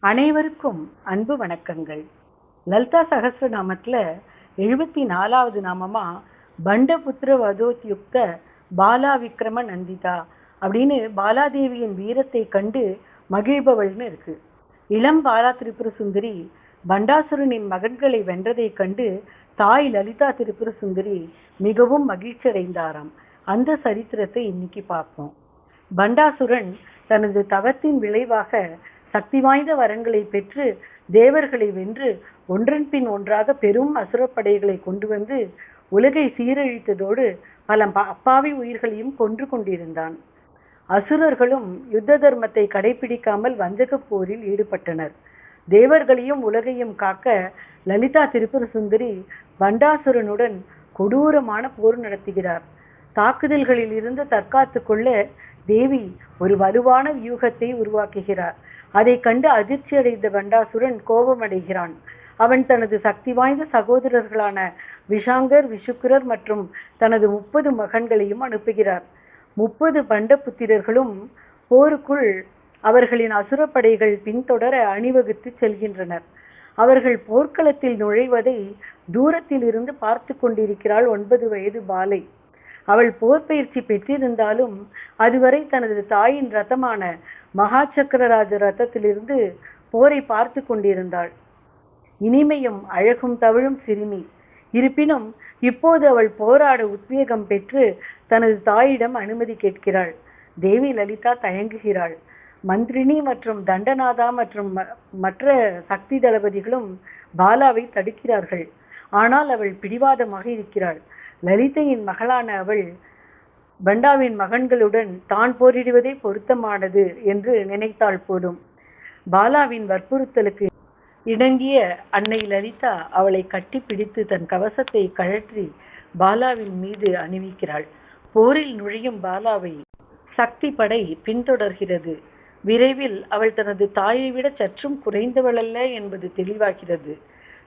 அனைவருக்கும் அன்பு வணக்கங்கள். லலிதா சகஸ்ரநாமத்தில் 74வது நாமமா பண்டபுத்திர வதோத்யுக்த பாலா விக்ரம நந்திதா அப்படின்னு பாலாதேவியின் வீரத்தை கண்டு மகிழ்பவள்னு இருக்கு. இளம் பாலா திரிபுர சுந்தரி பண்டாசுரனின் மகன்களை வென்றதை கண்டு தாய் லலிதா திரிபுர சுந்தரி மிகவும் மகிழ்ச்சி அடைந்தாராம். அந்த சரித்திரத்தை இன்னைக்கு பார்ப்போம். பண்டாசுரன் தனது தவத்தின் விளைவாக சக்தி வாய்ந்த வரங்களை பெற்று தேவர்களை வென்று ஒன்றன் பின் ஒன்றாக பெரும் அசுரப்படைகளை கொண்டு வந்து உலகை சீரழித்ததோடு பல அப்பாவி உயிர்களையும் கொன்று கொண்டிருந்தான். அசுரர்களும் யுத்த தர்மத்தை கடைபிடிக்காமல் வஞ்சக போரில் ஈடுபட்டனர். தேவர்களையும் உலகையும் காக்க லலிதா திரிபுர சுந்தரி பண்டாசுரனுடன் கொடூரமான போர் நடத்துகிறார். தாக்குதல்களில் இருந்து தற்காத்து கொள்ள தேவி ஒரு வலுவான வியூகத்தை உருவாக்குகிறார். அதை கண்டு அதிர்ச்சி அடைந்த பண்டாசுரன் கோபமடைகிறான். அவன் தனது சக்தி வாய்ந்த சகோதரர்களான விஷாங்கர், விஷுக்கரர் மற்றும் தனது 30 மகன்களையும் அனுப்புகிறார். 30 பண்டபுத்திரர்களும் போருக்குள் அவர்களின் அசுரப்படைகள் பின்தொடர அணிவகுத்து செல்கின்றனர். அவர்கள் போர்க்களத்தில் நுழைவதை தூரத்தில் இருந்து பார்த்து கொண்டிருக்கிறாள் 9 வயது பாலை. அவள் போர் பயிற்சி பெற்றிருந்தாலும் அதுவரை தனது தாயின் ரதமான மகா சக்கரராஜ ரதத்திலிருந்து போரை பார்த்து கொண்டிருந்தாள். இனிமையும் அழகும் தவழும் சிறுமி. இருப்பினும் இப்போது அவள் போராட உத்வேகம் பெற்று தனது தாயிடம் அனுமதி கேட்கிறாள். தேவி லலிதா தயங்குகிறாள். மந்திரினி மற்றும் தண்டநாதா மற்றும் மற்ற சக்தி தளபதிகளும் பாலாவை தடுக்கிறார்கள். ஆனால் அவள் பிடிவாதமாக இருக்கிறாள். லலிதையின் மகளான அவள் பண்டாவின் மகன்களுடன் தான் போரிடுவதே பொருத்தமானது என்று நினைத்தாள் போலும். பாலாவின் வற்புறுத்தலுக்கு இணங்கிய அன்னை லலிதா அவளை கட்டி பிடித்து தன் கவசத்தை கழற்றி பாலாவின் மீது அணிவிக்கிறாள். போரில் நுழையும் பாலாவை சக்தி படை பின்தொடர்கிறது. விரைவில் அவள் தனது தாயை விட சற்றும் குறைந்தவளல்ல என்பது தெளிவாகிறது.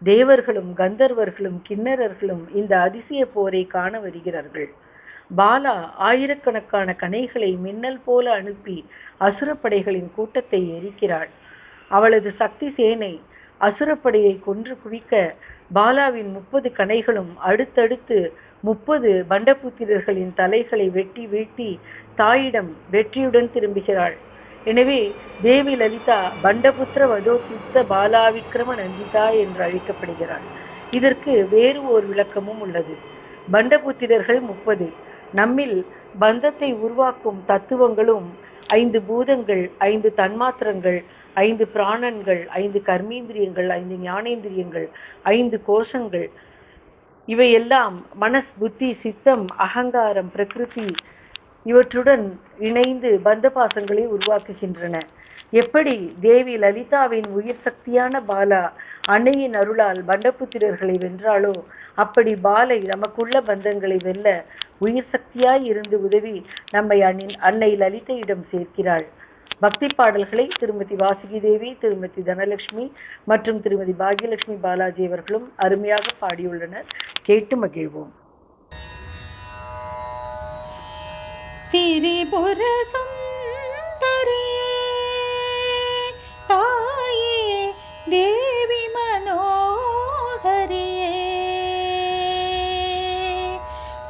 தேவர்களும் கந்தர்வர்களும் கிண்ணறர்களும் இந்த அதிசய போரை காண வருகிறார்கள். பாலா ஆயிரக்கணக்கான கணைகளை மின்னல் போல அனுப்பி அசுரப்படைகளின் கூட்டத்தை எரிக்கிறாள். அவளது சக்தி சேனை அசுரப்படையை கொன்று குவிக்க பாலாவின் 30 கணைகளும் அடுத்தடுத்து 30 பண்டபுத்திரர்களின் தலைகளை வெட்டி வீழ்த்தி தாயிடம் வெற்றியுடன் திரும்புகிறாள். எனவே தேவி லலிதா பண்டபுத்திர வதோத்யுக்த பாலா விக்ரம நந்திதா என்று அழைக்கப்படுகிறாள். இதற்கு வேறு ஓர் விளக்கமும் உள்ளது. பண்டபுத்திரர்கள் 30. நம்மில் பந்தத்தை உருவாக்கும் தத்துவங்களும் 5 பூதங்கள், 5 தன்மாத்திரங்கள், 5 பிராணன்கள், 5 கர்மேந்திரியங்கள், 5 ஞானேந்திரியங்கள், 5 கோஷங்கள், இவையெல்லாம் மனஸ், புத்தி, சித்தம், அகங்காரம், பிரகிருதி இவற்றுடன் இணைந்து பந்த பாசங்களை உருவாக்குகின்றன. எப்படி தேவி லலிதாவின் உயிர் சக்தியான பாலா அன்னையின் அருளால் பண்டபுத்திரர்களை வென்றாளோ அப்படி பாலை நமக்குள்ள பந்தங்களை வெல்ல உயிர் சக்தியாய் இருந்து உதவி நம்மை அன்னை லலிதையிடம் சேர்க்கிறாள். பக்தி பாடல்களை திருமதி வாசுகி தேவி, திருமதி தனலட்சுமி மற்றும் திருமதி பாக்யலட்சுமி பாலாஜி அவர்களும் அருமையாக பாடியுள்ளனர். கேட்டு மகிழ்வோம். திரிபுர சுந்தரியே தாயே தேவி மனோகரியே,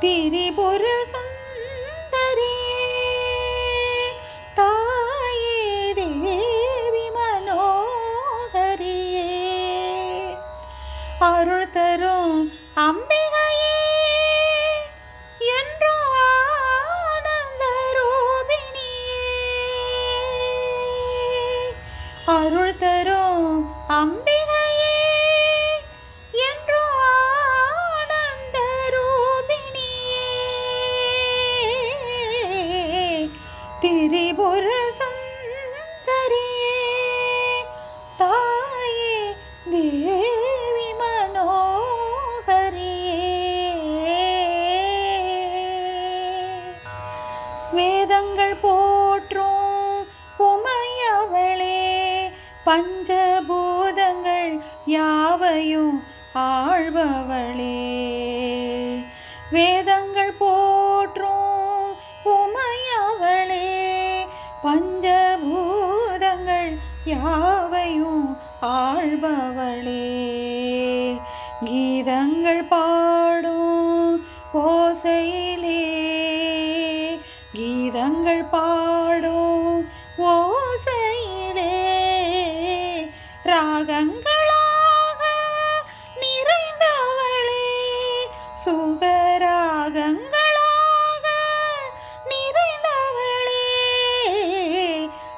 திரிபுர சுந்தரியே தாயே தேவி மனோகரியே, அருள் தரும் அம்பிகையே அருள் தரும் அம்பிகையே என்றோ ஆனந்த ரூபிணியே, திரிபுர சுந்தரியே தாயே தேவி மனோகரியே. வேதங்கள் போற்றும் உமையவளே, பஞ்சபூதங்கள் யாவையும் ஆழ்பவளே, வேதங்கள் போற்றும் உமையவளே, பஞ்சபூதங்கள் யாவை யாவையும் ஆள்பவளே. கீதங்கள் பாடும் ஓசையிலே, கீதங்கள் பாடும் ஓசையிலே, ராகங்களாக நிறைந்தவளே, சுகராகங்களாக நிறைந்தவளே,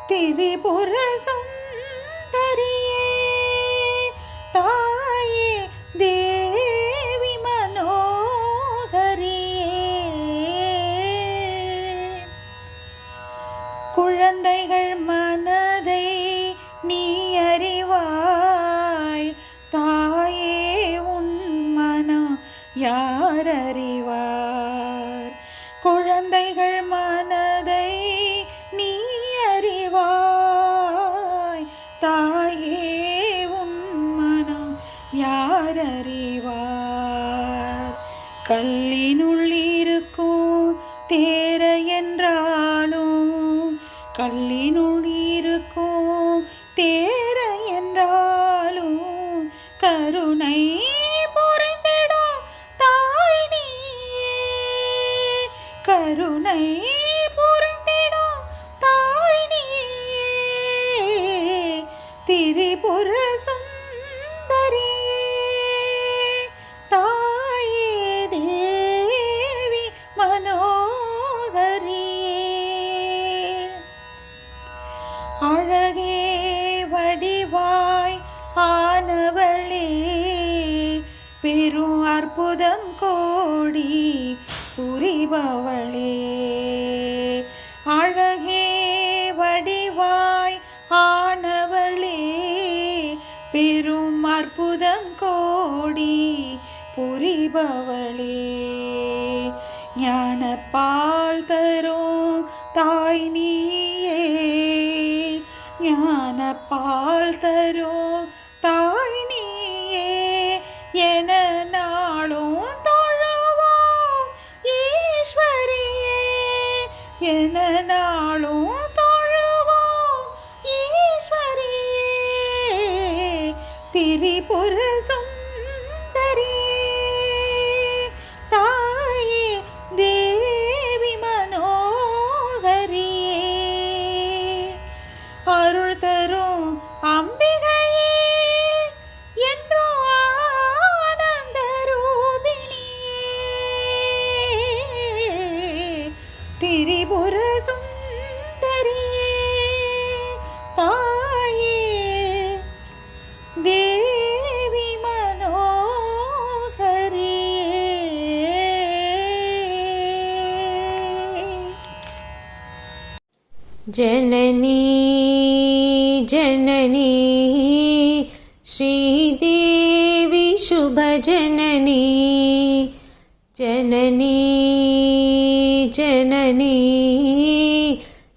திரிபுர சுந்தரியே, தாயே தேவி மனோகரியே. குழந்தைகள் மனதை நீ அறிவாய், தாயே உன் மனம் யார் அறிவார்? குழந்தைகள் மனதை நீ அறிவாய், தாயே உன் மனம் யார் அறிவார்? கல்லினுள் இருக்கும் தேர என்றாலும், கல்லினுள் இருக்கும் தேர என்றாலும், கருணை புரிந்திடும் தாய் நீயே, கருணை புரிந்திடும் தாய் நீயே, திரிபுர சுந்தரியே, தாயே தேவி மனோகரியே. அழகே வடிவாய் ஆனவளே, பெரும் அற்புதம் கோடி புரிபவளே. அழகே வடிவாய் ஆனவளே, பெரும் அற்புதம் கோடி புரிபவளே. ஞானப்பால் தரும் தாய் நீயே, ஞானப்பால் தரும் தாய் நீயே, என நாளும் தொழுவோம் ஈஸ்வரியே, என நாளும் தொழுவோம் ஈஸ்வரியே, திரிபுர சுந்தரியே, தாயே தேவி மனோகரியே. அருள் தரும் அம்பிகையே, என்றும் ஆனந்த ரூபிணியே, திரிபுர சுந்தரியே, தாயே தேவி மனோகரியே. जननी जननी श्रीदेवी शुभजननी, जननी जननी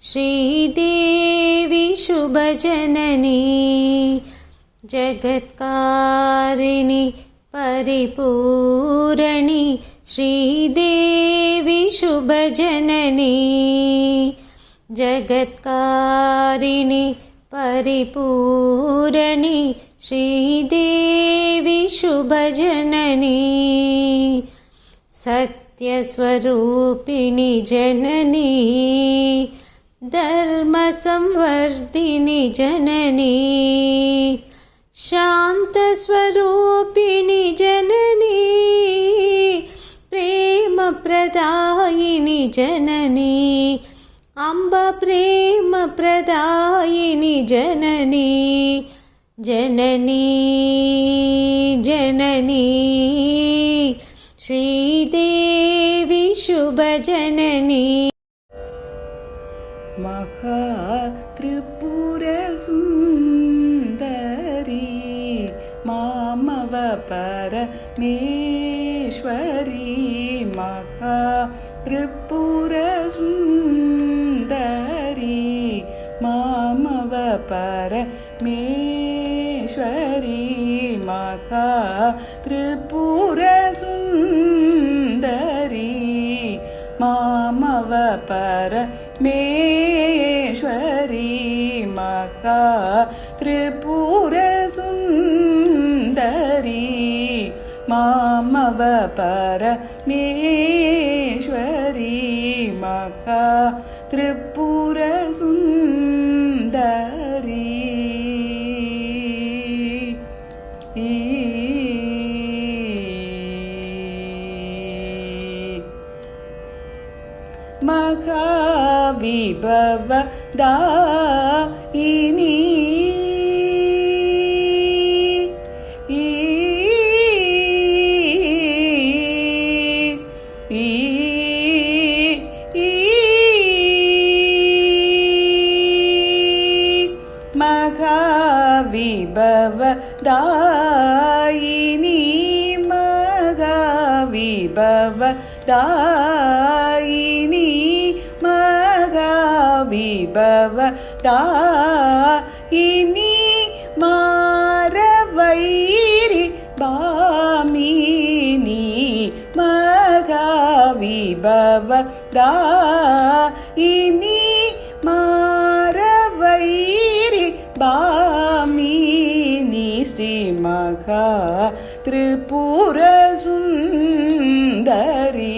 श्रीदेवी शुभजननी, जगत्कारिणी परिपूरणि श्रीदेवी शुभजननी, जगत्कारिणि परिपूरणि श्रीदेवी शुभजननी, सत्यस्वरूपिणि जननी, धर्मसंवर्धिनि जननी, शान्तस्वरूपिणि जननी, प्रेमप्रदायिनि जननी, अम्ब प्रेमप्रदायिनि जननी, जननी जननी श्रीदेवी शुभजननी. महात्रिपुरसुन्दरी मामव परमेश्वरी, महात्रिपुरसुन्दरी मामव परमेश्वरी, महात्रिपुरसुन्दरी मामव परमेश्वरी, महात्रिपुरसुन्दरी மாமவ பரமேஸ்வரி மகா திரிபுர சுந்தரி மகாவிபவதாயினி மகாவிபவதாயினி மகாவிபவதாயினி மகாவிபவதாயினி மாரவைரி பாமினி மகாவிபவதாயினி மாரவைரி பாமினி ஸ்ரீ மகா திரிபுர சுந்தரி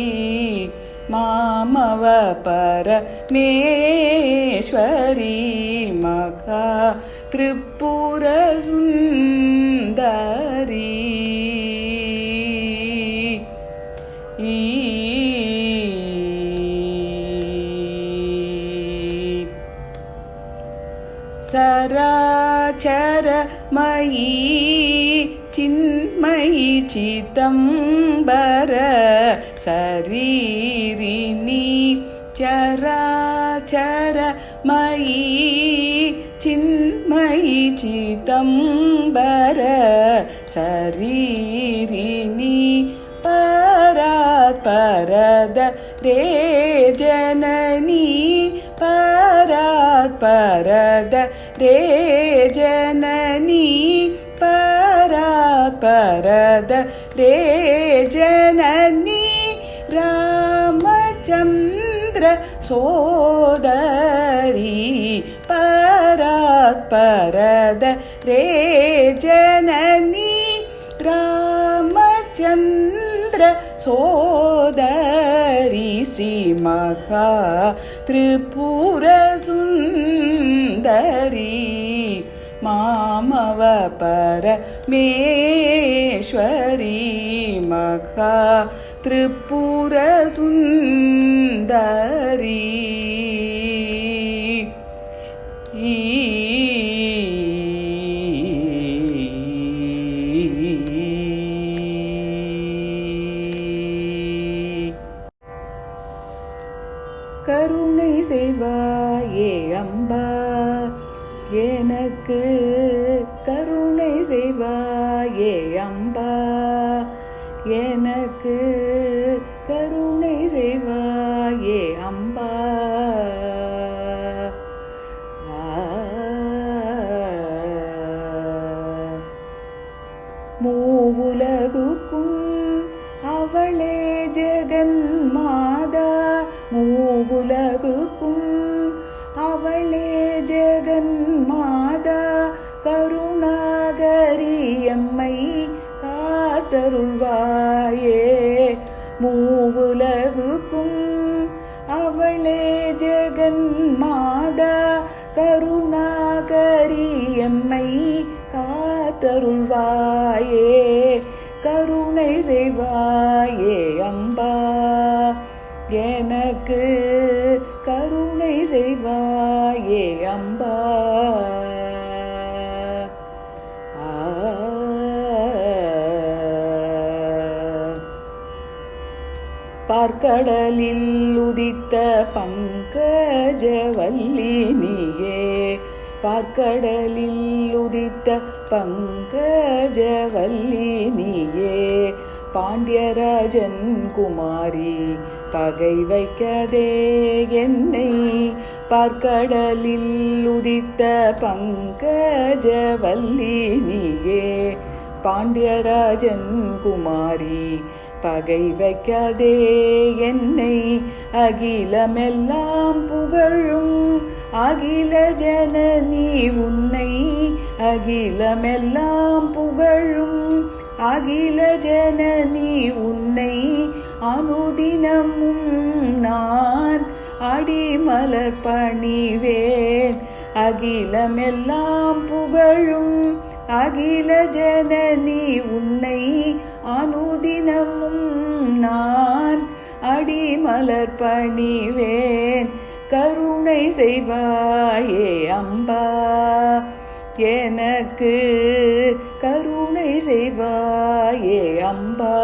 மாமவ பரமேஸ்வரி மகா திரிபுர சுந்தரி சராச்சரமயி சின்மயி சிதம்பர சரீரிணி சராச்சரமயி சின்மயி சிதம்பர சரீரிணி பராத் பரத ரே ஜனனி பராத் பரத ரே ஜனனி பராத் பரத ரே ஜனனி ராமச்சந்திர சோதரி பராத் பரத ரே ஜனனி ராமச்சந்திர சோதரி ஸ்ரீ மகா திரிபுர சுந்தரி மாமவ பரமேஸ்வரி மகா திரிபுர சுந்தரி கருணை செய்வாயே அம்பா எனக்கு கருணை செய்வாயே அம்பா எனக்கு கருணை செய்வாயே அம்பா மூவுலகுக்கும் அவளே ஜெகன் மாதா மூவுலகுக்கும் அவளே ஜெகன் மாதா கருணாகரி எம்மை காத்தருள்வாயே மூவுலகுக்கும் அவளே ஜெகன் மாதா கருணாகரி எம்மை காத்தருள்வாயே கருணை செய்வாயே அம்பா எனக்கு கருணை செய்வாயே அம்பா பார்க்கடலில் உதித்த பங்கஜவல்லி நீயே பார்க்கடலில் உதித்த பங்கஜவல்லி நீயே பாண்டியராஜன் குமாரி பகை வைக்கதே என்னை பார்க்கடலில் உதித்த பங்கஜவல்லி நீயே பாண்டியராஜன் குமாரி பகை வைக்காதே என்னை அகிலமெல்லாம் புகழும் அகில ஜனனி உன்னை அகிலமெல்லாம் புகழும் அகில ஜனனி உன்னை அனுதினமும் நான் அடிமலர் பணிவேன். அகிலமெல்லாம் புகழும் அகில ஜனனி உன்னை அனுதினமும் நான் அடிமலர் பணிவேன். கருணை செய்வாயே அம்பா, எனக்கு கருணை செய்வாயே அம்பா.